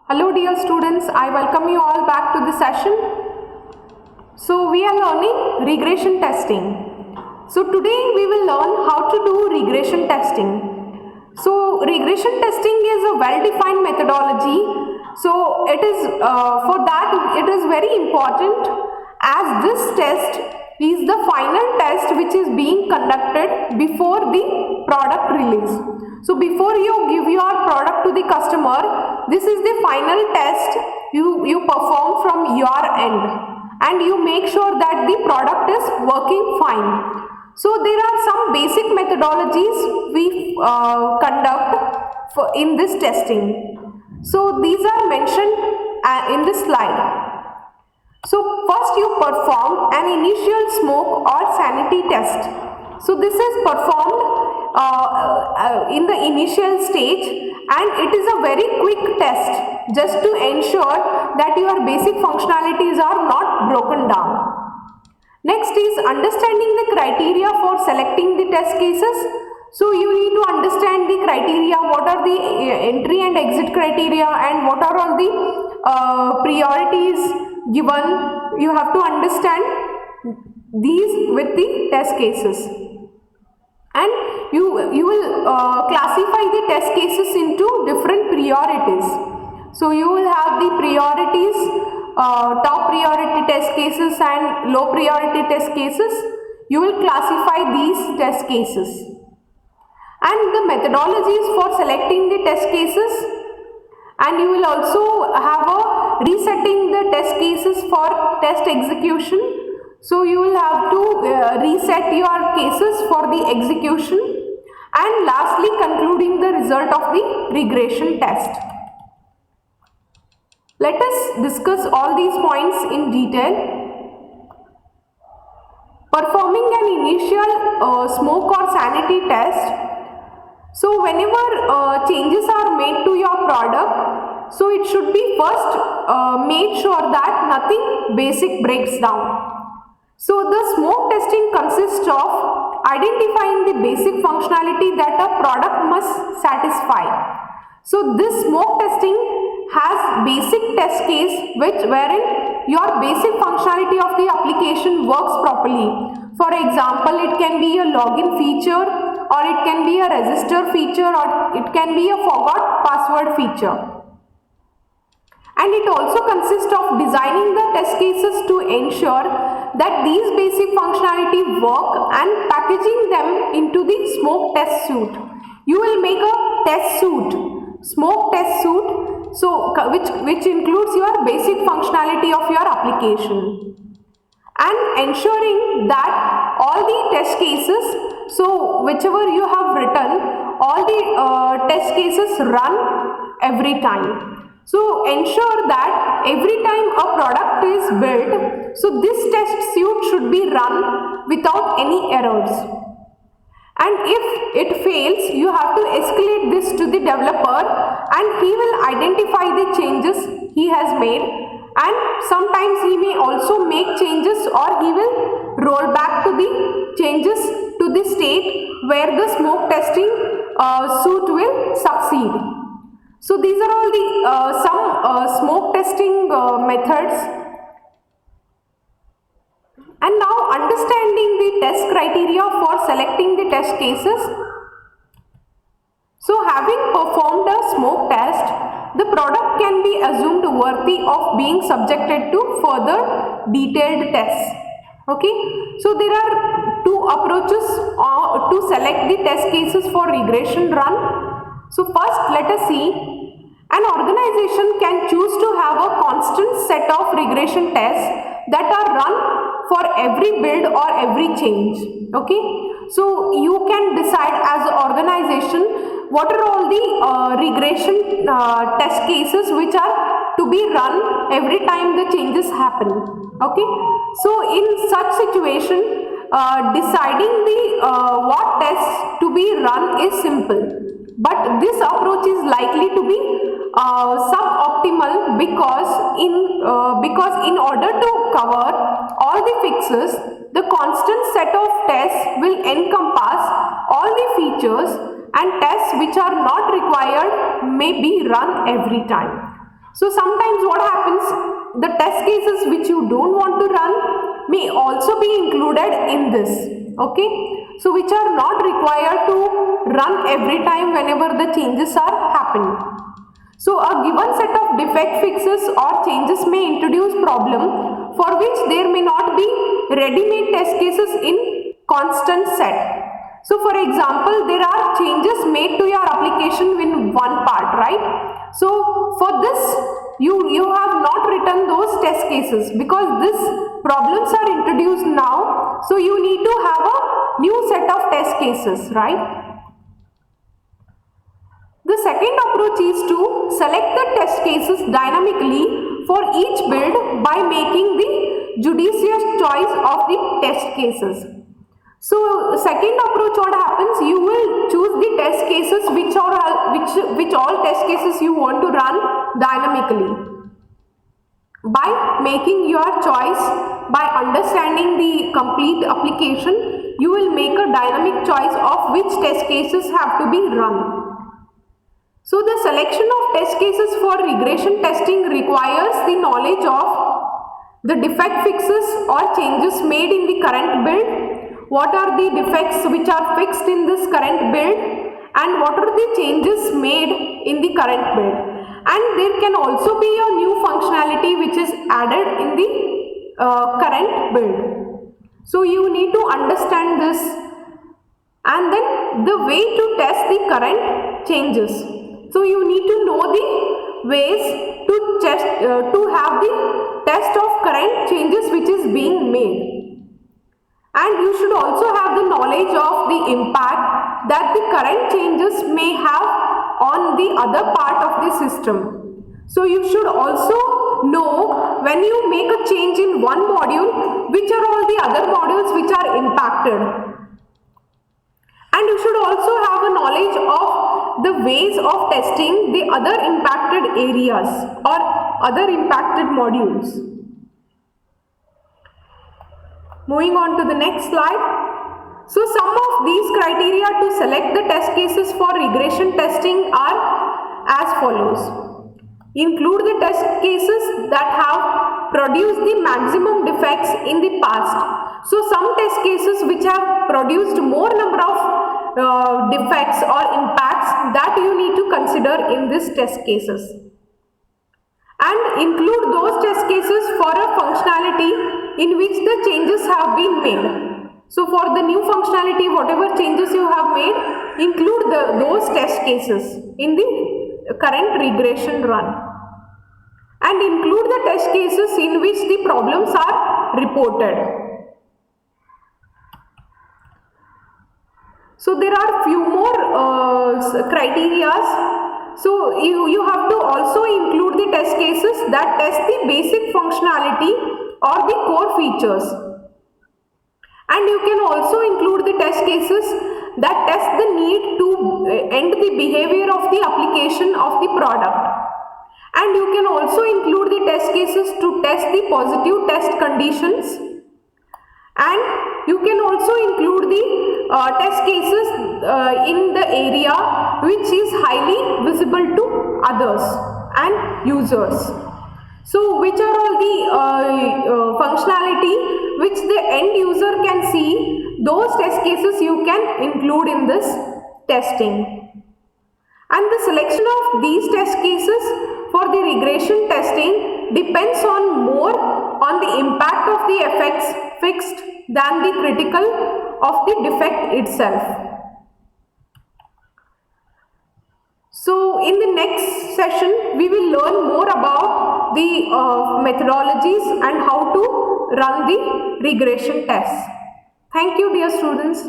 Hello dear students, I welcome you all back to the session. So we are learning regression testing. So today we will learn how to do regression testing. So regression testing is a well-defined methodology. So it is for that it is very important as this test is the final test which is being conducted before the product release. So before you give your product to the customer, this is the final test you perform from your end and you make sure that the product is working fine. So there are some basic methodologies we conduct in this testing. So these are mentioned in this slide. So first you perform an initial smoke or sanity test. So this is performed in the initial stage and it is a very quick test just to ensure that your basic functionalities are not broken down. Next is understanding the criteria for selecting the test cases. So you need to understand the criteria, what are the entry and exit criteria and what are all the priorities given. You have to understand these with the test cases. And you will classify the test cases into different priorities. So you will have the priorities, top priority test cases and low priority test cases. You will classify these test cases. And the methodologies for selecting the test cases, and you will also have a resetting the test cases for test execution. So you will have to reset your cases for the execution, and lastly concluding the result of the regression test. Let us discuss all these points in detail. Performing an initial smoke or sanity test. So whenever changes are made to your product, so it should be first made sure that nothing basic breaks down. So the smoke testing consists of identifying the basic functionality that a product must satisfy. So this smoke testing has basic test case wherein your basic functionality of the application works properly. For example, it can be a login feature, or it can be a register feature, or it can be a forgot password feature. And it also consists of designing the test cases to ensure that these basic functionality work and packaging them into the smoke test suite. You will make a test suite, smoke test suite, so which includes your basic functionality of your application, and ensuring that all the test cases, so whichever you have written, all the test cases run every time. So ensure that every time a product is built, so this test suite should be run without any errors. And if it fails, you have to escalate this to the developer and he will identify the changes he has made, and sometimes he may also make changes or he will roll back to the changes to the state where the smoke testing suite will succeed. So these are all the some smoke testing methods. And now understanding the test criteria for selecting the test cases. So having performed a smoke test, the product can be assumed worthy of being subjected to further detailed tests. Okay, so there are two approaches to select the test cases for regression run. So first, let us see. An organization can choose to have a constant set of regression tests that are run for every build or every change. Okay, so you can decide as an organization what are all the regression test cases which are to be run every time the changes happen. Okay, so in such situation, deciding the what tests to be run is simple. But this approach is likely to be suboptimal because in order to cover all the fixes, the constant set of tests will encompass all the features, and tests which are not required may be run every time. So sometimes what happens, the test cases which you don't want to run may also be included in this, okay? So which are not required to run every time whenever the changes are happening. So a given set of defect fixes or changes may introduce problem for which there may not be ready-made test cases in constant set. So for example, there are changes made to your application in one part, right? So for this, you have not written those test cases because these problems are introduced now. So you need to have a new set of test cases, right? The second approach is to select the test cases dynamically for each build by making the judicious choice of the test cases. So second approach, what happens, you will choose the test cases which all test cases you want to run dynamically. By making your choice, by understanding the complete application, you will make a dynamic choice of which test cases have to be run. So the selection of test cases for regression testing requires the knowledge of the defect fixes or changes made in the current build, what are the defects which are fixed in this current build, and what are the changes made in the current build. And there can also be a new functionality which is added in the current build. So you need to understand this, and then the way to test the current changes. So you need to know the ways to have the test of current changes which is being made. And you should also have the knowledge of the impact that the current changes may have on the other part of the system. So you should also know when you make a change in one module, which are all the other modules which are impacted. And you should also have a knowledge of the ways of testing the other impacted areas or other impacted modules. Moving on to the next slide. So some of these criteria to select the test cases for regression testing are as follows. Include the test cases that have produced the maximum defects in the past. So some test cases which have produced more number of defects or impacts that you need to consider in these test cases. And include those test cases for a functionality in which the changes have been made. So for the new functionality, whatever changes you have made, include those test cases in the current regression run. And include the test cases in which the problems are reported. So there are few more criteria. So you have to also include the test cases that test the basic functionality or the core features. And you can also include the test cases that test the need to end the behavior of the application of the product. And you can also include the test cases to test the positive test conditions. And you can also include the test cases in the area which is highly visible to others and users. So which are all the functionality which the end user can see, those test cases you can include in this testing. And the selection of these test cases for the regression testing depends on more on the impact of the effects fixed than the critical of the defect itself. So in the next session, we will learn more about the methodologies and how to run the regression tests. Thank you, dear students.